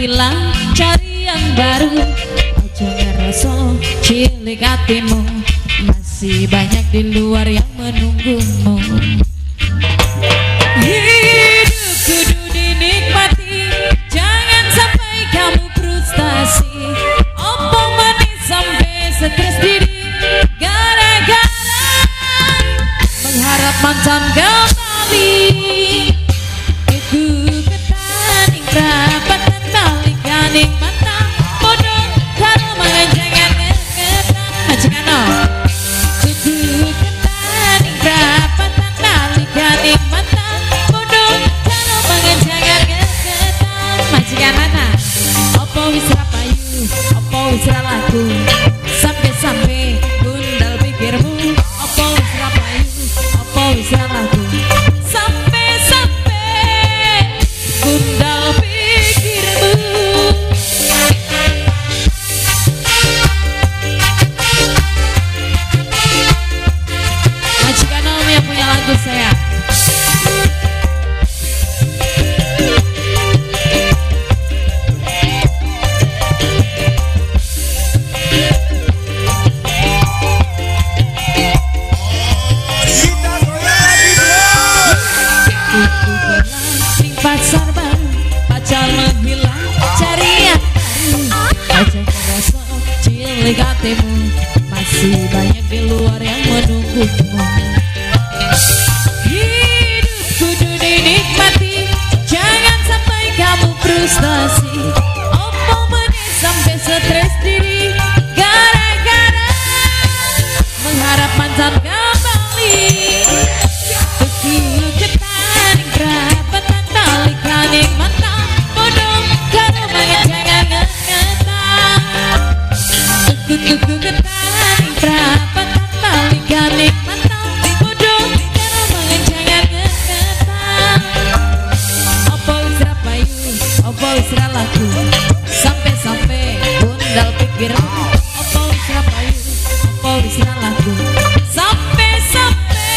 menghilang, cari yang baru. Aja ngerasa cilik hatimu, masih banyak di luar yang menunggumu. Hidup kudu dinikmati, jangan sampai kamu frustasi. Opo manis sampai stres diri, gara-gara mengharap mantan kembali. Iku ketaning rapatan balikaning mantan bodoh karo mengenjangan ngeketan majikano. Iku ketaning rapatan balikaning mantan bodoh karo mengenjangan ngeketan majikanana. Opo wis ra payu, opo wis ra laku, sampai-sampai gundal pikirmu. Opo wis ra payu, opo wis ra laku, sampai-sampai gundal pikirmu. Majikan Om yang punya lagu saya. Pasar baru, pacar menghilang, cari yang baru. Aja ngerasa cilik hatimu, masih banyak di luar yang menunggumu. Hidup kudu dinikmati, jangan sampai kamu frustasi. Opo menit sampai stres diri, gara-gara mengharap mantan kembali. Tuku ketaning rapatan balikaning mantan bodoh karo mengenjangan ngeketan. Tuku ketaning rapatan balikaning mantan bodoh karo mengenjangan ngeketan. Opo wis ra payu, opo wis ra laku, sampai-sampai gundal pikirmu. Opo wis ra payu, opo wis ra laku, sampai-sampai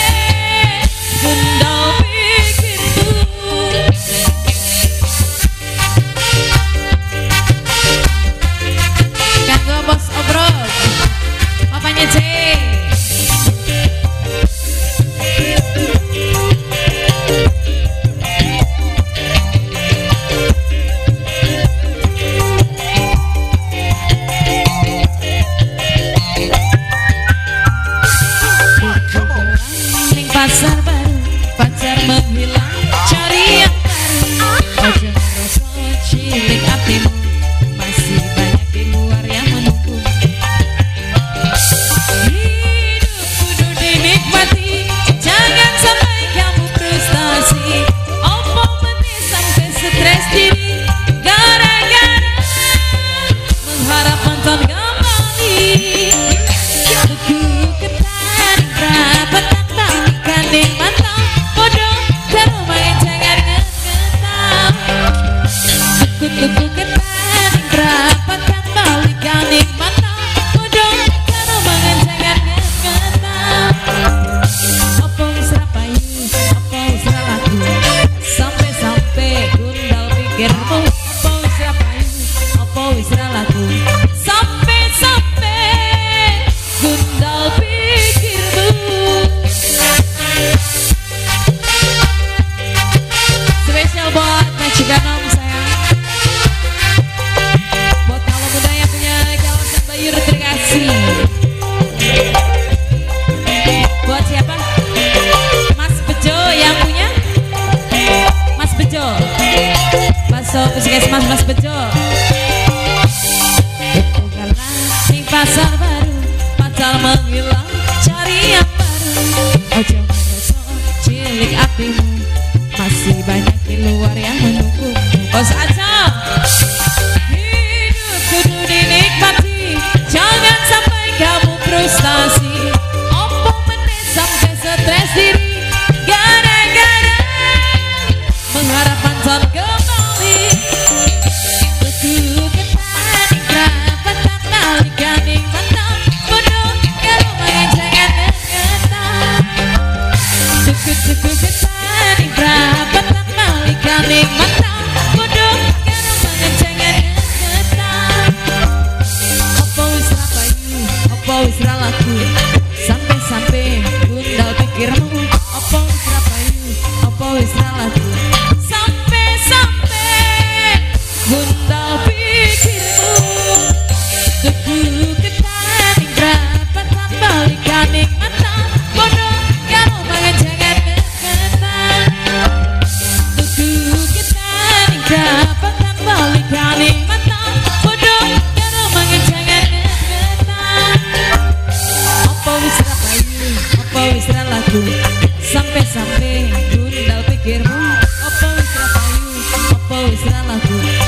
lagu